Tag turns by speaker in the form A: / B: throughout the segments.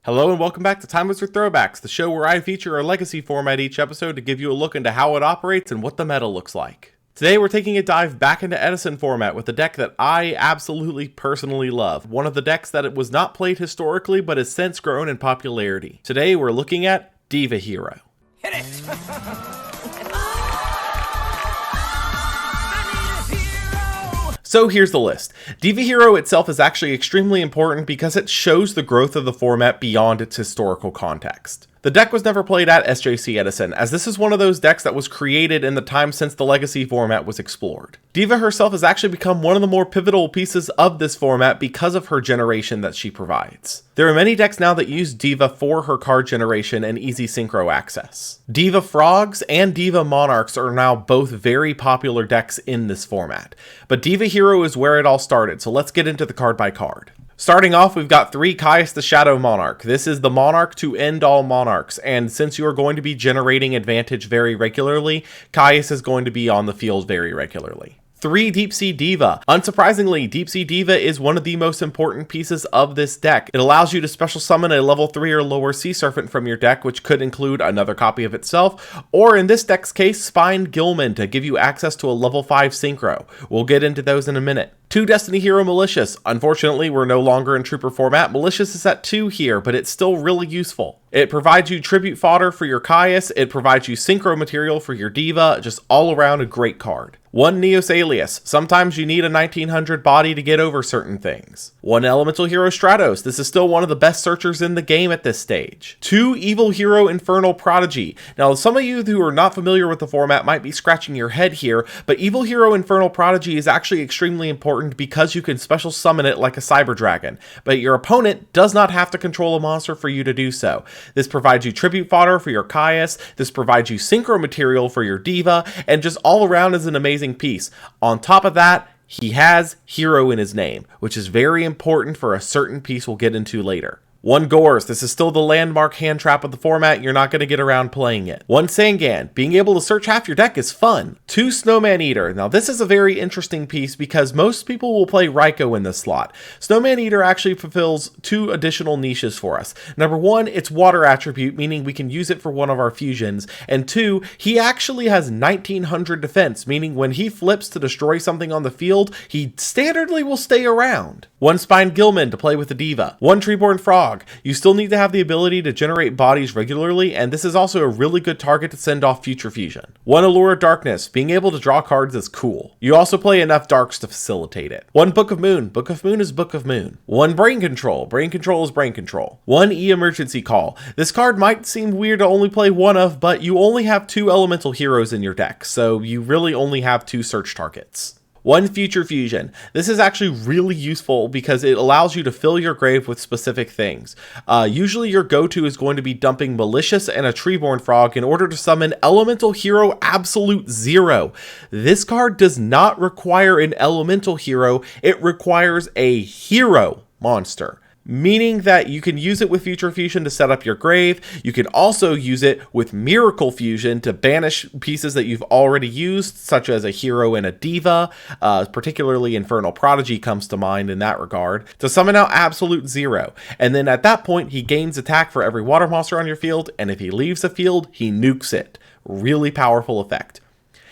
A: Hello and welcome back to Time Wizard Throwbacks, the show where I feature a legacy format each episode to give you a look into how it operates and what the meta looks like. Today we're taking a dive back into Edison format with a deck that I absolutely personally love. One of the decks that it was not played historically but has since grown in popularity. Today we're looking at Diva Hero.
B: Hit it!
A: So here's the list. Diva Hero itself is actually extremely important because it shows the growth of the format beyond its historical context. The deck was never played at SJC Edison, as this is one of those decks that was created in the time since the legacy format was explored. Diva herself has actually become one of the more pivotal pieces of this format because of her generation that she provides. There are many decks now that use Diva for her card generation and easy synchro access. Diva Frogs and Diva Monarchs are now both very popular decks in this format, but Diva Hero is where it all started, so let's get into the card by card. Starting off, we've got 3 Caius the Shadow Monarch. This is the Monarch to end all Monarchs, and since you are going to be generating advantage very regularly, Caius is going to be on the field very regularly. 3 Deep Sea Diva. Unsurprisingly, Deep Sea Diva is one of the most important pieces of this deck. It allows you to special summon a level 3 or lower Sea Serpent from your deck, which could include another copy of itself, or in this deck's case, Spined Gilman to give you access to a level 5 Synchro. We'll get into those in a minute. 2 Destiny Hero Malicious. Unfortunately, we're no longer in Trooper format. Malicious is at 2 here, but it's still really useful. It provides you tribute fodder for your Caius, it provides you synchro material for your Diva, just all around a great card. 1 Neos Alias. Sometimes you need a 1900 body to get over certain things. 1 Elemental Hero Stratos. This is still one of the best searchers in the game at this stage. 2 Evil Hero Infernal Prodigy. Now, some of you who are not familiar with the format might be scratching your head here, but Evil Hero Infernal Prodigy is actually extremely important because you can special summon it like a Cyber Dragon, but your opponent does not have to control a monster for you to do so. This provides you tribute fodder for your Caius, this provides you synchro material for your Diva, and just all around is an amazing piece. On top of that, he has Hero in his name, which is very important for a certain piece we'll get into later. 1 Gores. This is still the landmark hand trap of the format. You're not going to get around playing it. 1 Sangan. Being able to search half your deck is fun. 2 Snowman Eater. Now this is a very interesting piece because most people will play Raikou in this slot. Snowman Eater actually fulfills 2 additional niches for us. Number 1, it's water attribute, meaning we can use it for one of our fusions. And 2, he actually has 1900 defense, meaning when he flips to destroy something on the field, he standardly will stay around. 1 Spined Gilman to play with the Diva. 1 Treeborn Frog. You still need to have the ability to generate bodies regularly, and this is also a really good target to send off Future Fusion. 1 Allure of Darkness. Being able to draw cards is cool. You also play enough Darks to facilitate it. 1 Book of Moon. Book of Moon is Book of Moon. 1 Brain Control. Brain Control is Brain Control. 1 Emergency Call. This card might seem weird to only play one of, but you only have 2 elemental heroes in your deck, so you really only have 2 search targets. 1 Future Fusion. This is actually really useful because it allows you to fill your grave with specific things. Usually your go-to is going to be dumping Malicious and a Treeborn Frog in order to summon Elemental Hero Absolute Zero. This card does not require an Elemental Hero, it requires a hero monster. Meaning that you can use it with Future Fusion to set up your grave. You can also use it with Miracle Fusion to banish pieces that you've already used, such as a hero and a Diva. Particularly Infernal Prodigy comes to mind in that regard, to summon out Absolute Zero. And then at that point, he gains attack for every water monster on your field, and if he leaves the field, he nukes it. Really powerful effect.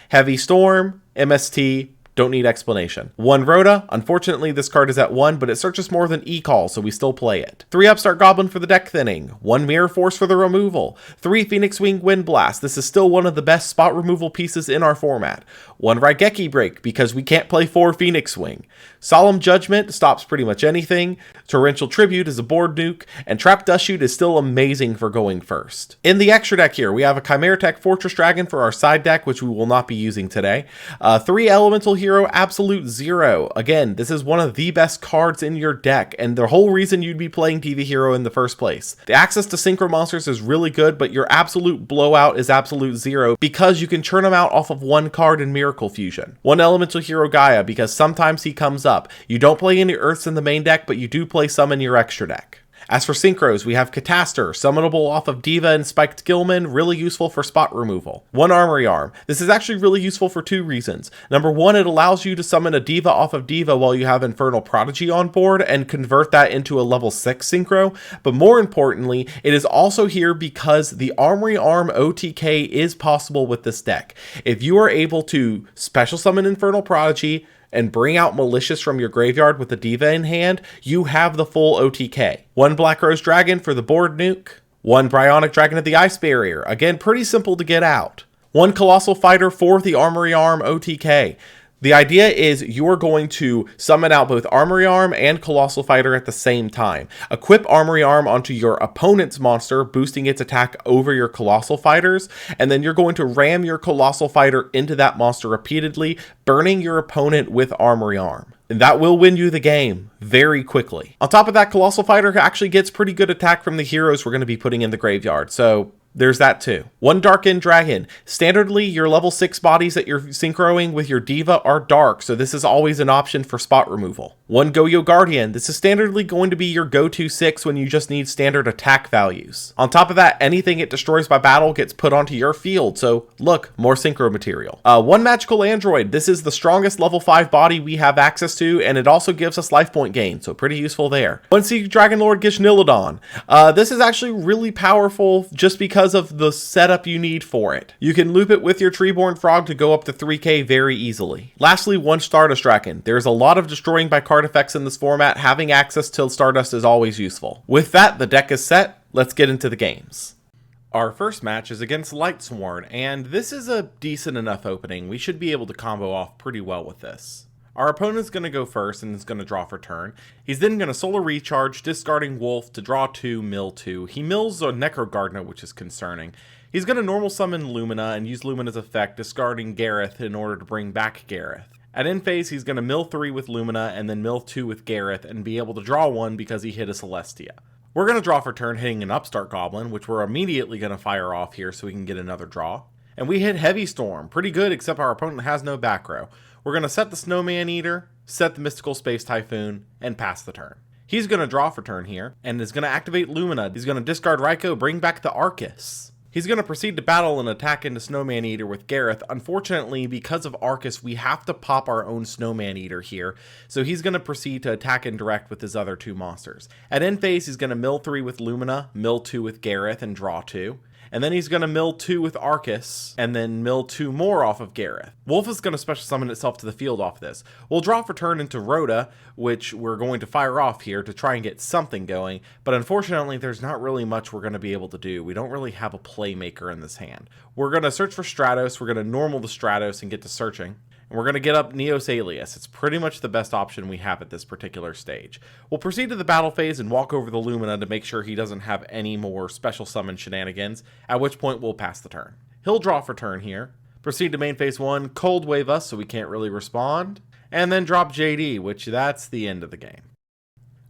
A: Heavy Storm, MST, don't need explanation. 1 Rhoda. Unfortunately, this card is at 1, but it searches more than E-Call, so we still play it. 3 Upstart Goblin for the deck thinning. 1 Mirror Force for the removal. 3 Phoenix Wing Wind Blast. This is still one of the best spot removal pieces in our format. 1 Raigeki Break, because we can't play 4 Phoenix Wing. Solemn Judgment stops pretty much anything. Torrential Tribute is a board nuke, and Trap Dust Shoot is still amazing for going first. In the extra deck here, we have a Chimera Tech Fortress Dragon for our side deck, which we will not be using today. 3 Elemental Hero Absolute Zero. Again, this is one of the best cards in your deck, and the whole reason you'd be playing Diva Hero in the first place. The access to Synchro Monsters is really good, but your absolute blowout is Absolute Zero because you can churn them out off of 1 card in Miracle Fusion. 1 Elemental Hero Gaia, because sometimes he comes up. You don't play any Earths in the main deck, but you do play some in your extra deck. As for synchros, we have Cataster, summonable off of Diva and Spiked Gilman, really useful for spot removal. One Armory Arm. This is actually really useful for two reasons. Number one, it allows you to summon a Diva off of Diva while you have Infernal Prodigy on board and convert that into a level 6 synchro. But more importantly, it is also here because the Armory Arm OTK is possible with this deck. If you are able to special summon Infernal Prodigy and bring out Malicious from your graveyard with the Diva in hand, you have the full OTK. One Black Rose Dragon for the board nuke. One Bryonic Dragon at the Ice Barrier. Again, pretty simple to get out. One Colossal Fighter for the Armory Arm OTK. The idea is you are going to summon out both Armory Arm and Colossal Fighter at the same time. Equip Armory Arm onto your opponent's monster, boosting its attack over your Colossal Fighters, and then you're going to ram your Colossal Fighter into that monster repeatedly, burning your opponent with Armory Arm. And that will win you the game very quickly. On top of that, Colossal Fighter actually gets pretty good attack from the heroes we're going to be putting in the graveyard, so there's that too. One Darkened Dragon. Standardly, your level 6 bodies that you're synchroing with your Diva are dark, so this is always an option for spot removal. One Go-Yo Guardian. This is standardly going to be your go-to 6 when you just need standard attack values. On top of that, anything it destroys by battle gets put onto your field, so look, more synchro material. One Magical Android. This is the strongest level 5 body we have access to, and it also gives us life point gain, so pretty useful there. One Sea Dragon Lord Gishnilodon. This is actually really powerful just because of the setup you need for it. You can loop it with your Treeborn Frog to go up to 3k very easily. Lastly, one Stardust Dragon. There's a lot of destroying by card effects in this format. Having access to Stardust is always useful. With that, the deck is set. Let's get into the games. Our first match is against Lightsworn, and this is a decent enough opening. We should be able to combo off pretty well with this. Our opponent's going to go first and is going to draw for turn. He's then going to Solar Recharge, discarding Wolf to draw 2, mill 2. He mills a Necro Gardener, which is concerning. He's going to normal summon Lumina and use Lumina's effect, discarding Gareth in order to bring back Gareth. At end phase, he's going to mill 3 with Lumina and then mill 2 with Gareth and be able to draw 1 because he hit a Celestia. We're going to draw for turn hitting an Upstart Goblin, which we're immediately going to fire off here so we can get another draw. And we hit Heavy Storm, pretty good except our opponent has no back row. We're going to set the Snowman Eater, set the Mystical Space Typhoon, and pass the turn. He's going to draw for turn here, and is going to activate Lumina. He's going to discard Raikou, bring back the Arcus. He's going to proceed to battle and attack into Snowman Eater with Gareth. Unfortunately, because of Arcus, we have to pop our own Snowman Eater here, so he's going to proceed to attack and direct with his other 2 monsters. At end phase, he's going to mill 3 with Lumina, mill 2 with Gareth, and draw 2. And then he's going to mill 2 with Arcus, and then mill 2 more off of Gareth. Wolf is going to special summon itself to the field off this. We'll draw for turn into Rhoda, which we're going to fire off here to try and get something going, but unfortunately there's not really much we're going to be able to do. We don't really have a playmaker in this hand. We're going to search for Stratos, we're going to normal the Stratos and get to searching. And we're going to get up Neos Alias. It's pretty much the best option we have at this particular stage. We'll proceed to the battle phase and walk over the Lumina to make sure he doesn't have any more special summon shenanigans, at which point we'll pass the turn. He'll draw for turn here. Proceed to main phase 1, Cold Wave us so we can't really respond, and then drop JD, which that's the end of the game.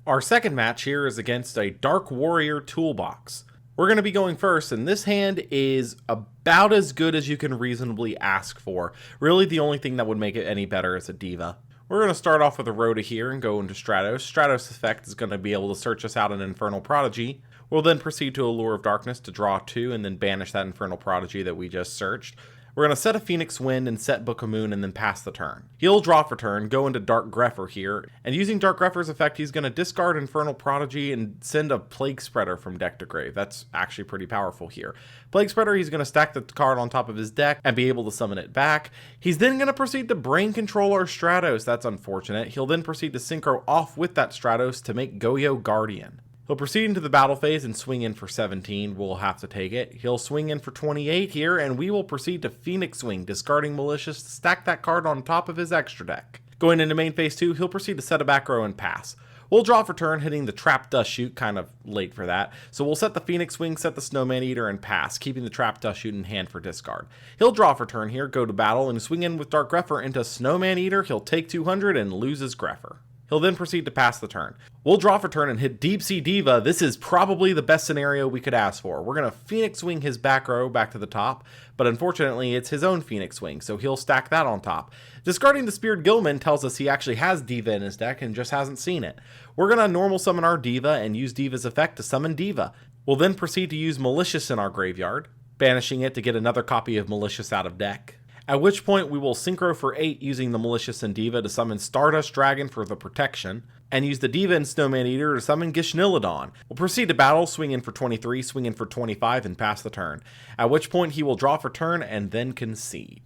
A: Our second match here is against a Dark Warrior Toolbox. We're going to be going first, and this hand is about as good as you can reasonably ask for. Really, the only thing that would make it any better is a Diva. We're going to start off with a Rhoda here and go into Stratos. Stratos' effect is going to be able to search us out an Infernal Prodigy. We'll then proceed to Allure of Darkness to draw 2 and then banish that Infernal Prodigy that we just searched. We're going to set a Phoenix Wind and set Book of Moon and then pass the turn. He'll draw for turn, go into Dark Grepher here, and using Dark Grepher's effect, he's going to discard Infernal Prodigy and send a Plague Spreader from deck to grave. That's actually pretty powerful here. Plague Spreader, he's going to stack the card on top of his deck and be able to summon it back. He's then going to proceed to Brain Control our Stratos. That's unfortunate. He'll then proceed to Synchro off with that Stratos to make Go-Yo Guardian. He'll proceed into the battle phase and swing in for 17. We'll have to take it. He'll swing in for 28 here, and we will proceed to Phoenix Swing, discarding Malicious to stack that card on top of his extra deck. Going into main phase 2, he'll proceed to set a back row and pass. We'll draw for turn, hitting the Trap Dust Shoot, kind of late for that. So we'll set the Phoenix Swing, set the Snowman Eater, and pass, keeping the Trap Dust Shoot in hand for discard. He'll draw for turn here, go to battle, and swing in with Dark Grepher into Snowman Eater. He'll take 200 and lose his Grepher. He'll then proceed to pass the turn. We'll draw for turn and hit Deep Sea Diva. This is probably the best scenario we could ask for. We're going to Phoenix Swing his back row back to the top, but unfortunately it's his own Phoenix Swing, so he'll stack that on top. Discarding the Speared Gilman tells us he actually has Diva in his deck and just hasn't seen it. We're going to normal summon our Diva and use Diva's effect to summon Diva. We'll then proceed to use Malicious in our graveyard, banishing it to get another copy of Malicious out of deck. At which point we will Synchro for 8 using the Malicious and Diva to summon Stardust Dragon for the protection, and use the Diva and Snowman Eater to summon Gishnilodon. We'll proceed to battle, swing in for 23, swing in for 25, and pass the turn. At which point he will draw for turn and then concede.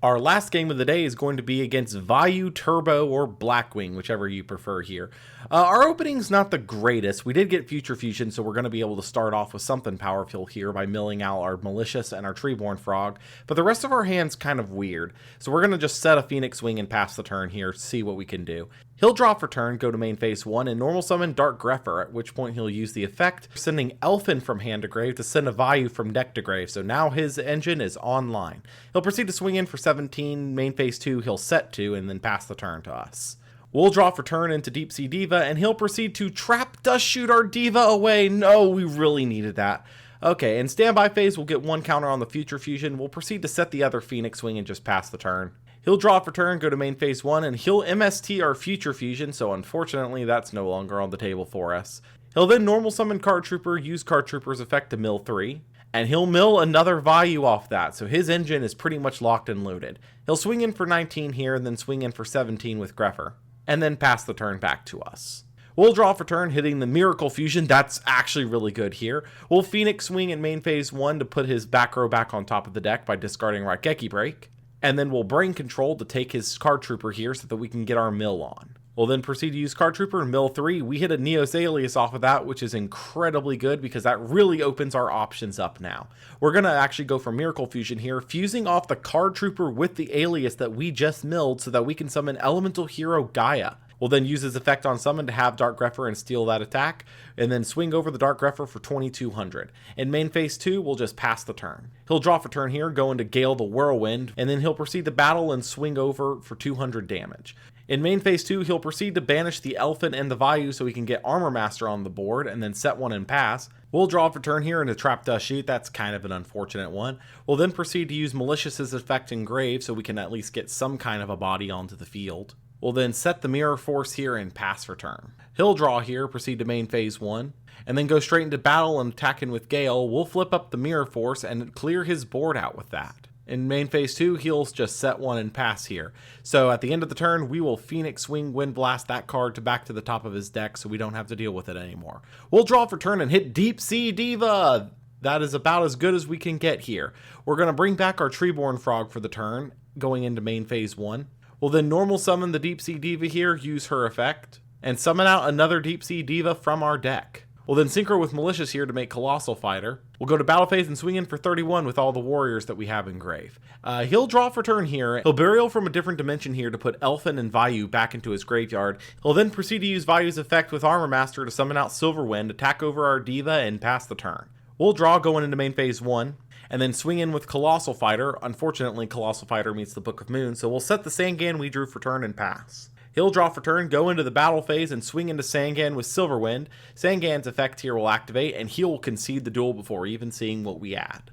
A: Our last game of the day is going to be against Vayu, Turbo, or Blackwing, whichever you prefer here. Our opening's not the greatest. We did get Future Fusion, so we're going to be able to start off with something powerful here by milling out our Malicious and our Treeborn Frog, but the rest of our hand's kind of weird, so we're going to just set a Phoenix Wing and pass the turn here, see what we can do. He'll draw for turn, go to main phase 1, and normal summon Dark Grepher, at which point he'll use the effect, sending Elfin from hand to grave to send a Vayu from deck to grave, so now his engine is online. He'll proceed to swing in for 17, main phase 2, he'll set 2, and then pass the turn to us. We'll draw for turn into Deep Sea Diva, and he'll proceed to Trap Dust Shoot our Diva away. No, we really needed that. Okay, in standby phase, we'll get 1 counter on the Future Fusion. We'll proceed to set the other Phoenix Wing and just pass the turn. He'll draw for turn, go to main phase 1, and he'll MST our Future Fusion, so unfortunately that's no longer on the table for us. He'll then normal summon Card Trooper, use Card Trooper's effect to mill 3, and he'll mill another Vayu off that, so his engine is pretty much locked and loaded. He'll swing in for 19 here, and then swing in for 17 with Grepher, and then pass the turn back to us. We'll draw for turn, hitting the Miracle Fusion. That's actually really good here. We'll Phoenix Swing in main phase 1 to put his back row back on top of the deck by discarding Raigeki Break. And then we'll Brain Control to take his Card Trooper here so that we can get our mill on. We'll then proceed to use Card Trooper and mill 3. We hit a Neos Alias off of that, which is incredibly good because that really opens our options up now. We're going to actually go for Miracle Fusion here, fusing off the Card Trooper with the Alias that we just milled so that we can summon Elemental Hero Gaia. We'll then use his effect on summon to have Dark Grepher and steal that attack, and then swing over the Dark Grepher for 2200. In main phase 2, we'll just pass the turn. He'll draw for turn here, go into Gale the Whirlwind, and then he'll proceed to battle and swing over for 200 damage. In main phase 2, he'll proceed to banish the Elfin and the Vayu so he can get Armor Master on the board, and then set 1 and pass. We'll draw for turn here into Trap Dust Shoot. That's kind of an unfortunate one. We'll then proceed to use Malicious's effect in Grave so we can at least get some kind of a body onto the field. We'll then set the Mirror Force here and pass for turn. He'll draw here, proceed to main phase 1, and then go straight into battle and attack in with Gale. We'll flip up the Mirror Force and clear his board out with that. In main phase 2, he'll just set 1 and pass here. So at the end of the turn, we will Phoenix Swing Wind Blast that card to back to the top of his deck so we don't have to deal with it anymore. We'll draw for turn and hit Deep Sea Diva. That is about as good as we can get here. We're going to bring back our Treeborn Frog for the turn, going into main phase 1. We'll then normal summon the Deep Sea Diva here, use her effect, and summon out another Deep Sea Diva from our deck. We'll then synchro with Malicious here to make Colossal Fighter. We'll go to battle phase and swing in for 31 with all the warriors that we have in grave. He'll draw for turn here. He'll Burial from a different dimension here to put Elfin and Vayu back into his graveyard. He'll then proceed to use Vayu's effect with Armor Master to summon out Silverwind, attack over our Diva, and pass the turn. We'll draw going into main phase 1. And then swing in with Colossal Fighter. Unfortunately, Colossal Fighter meets the Book of Moon, so we'll set the Sangan we drew for turn and pass. He'll draw for turn, go into the battle phase, and swing into Sangan with Silverwind. Sangan's effect here will activate, and he'll concede the duel before even seeing what we add.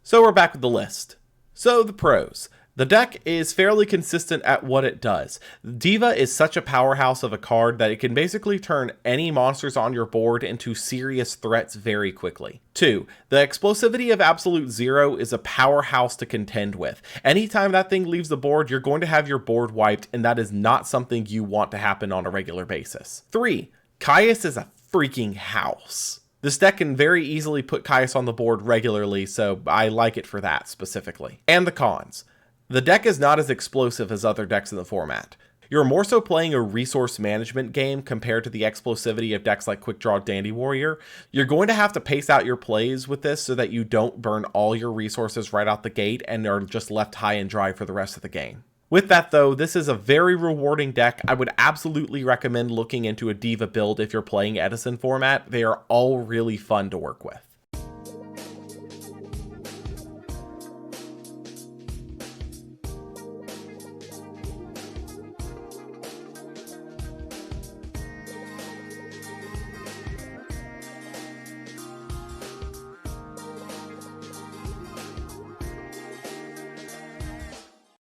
A: So we're back with the list. So the pros. The deck is fairly consistent at what it does. Diva is such a powerhouse of a card that it can basically turn any monsters on your board into serious threats very quickly. 2. The explosivity of Absolute Zero is a powerhouse to contend with. Anytime that thing leaves the board, you're going to have your board wiped, and that is not something you want to happen on a regular basis. 3. Caius is a freaking house. This deck can very easily put Caius on the board regularly, so I like it for that specifically. And the cons. The deck is not as explosive as other decks in the format. You're more so playing a resource management game compared to the explosivity of decks like Quick Draw Dandy Warrior. You're going to have to pace out your plays with this so that you don't burn all your resources right out the gate and are just left high and dry for the rest of the game. With that though, this is a very rewarding deck. I would absolutely recommend looking into a Diva build if you're playing Edison format. They are all really fun to work with.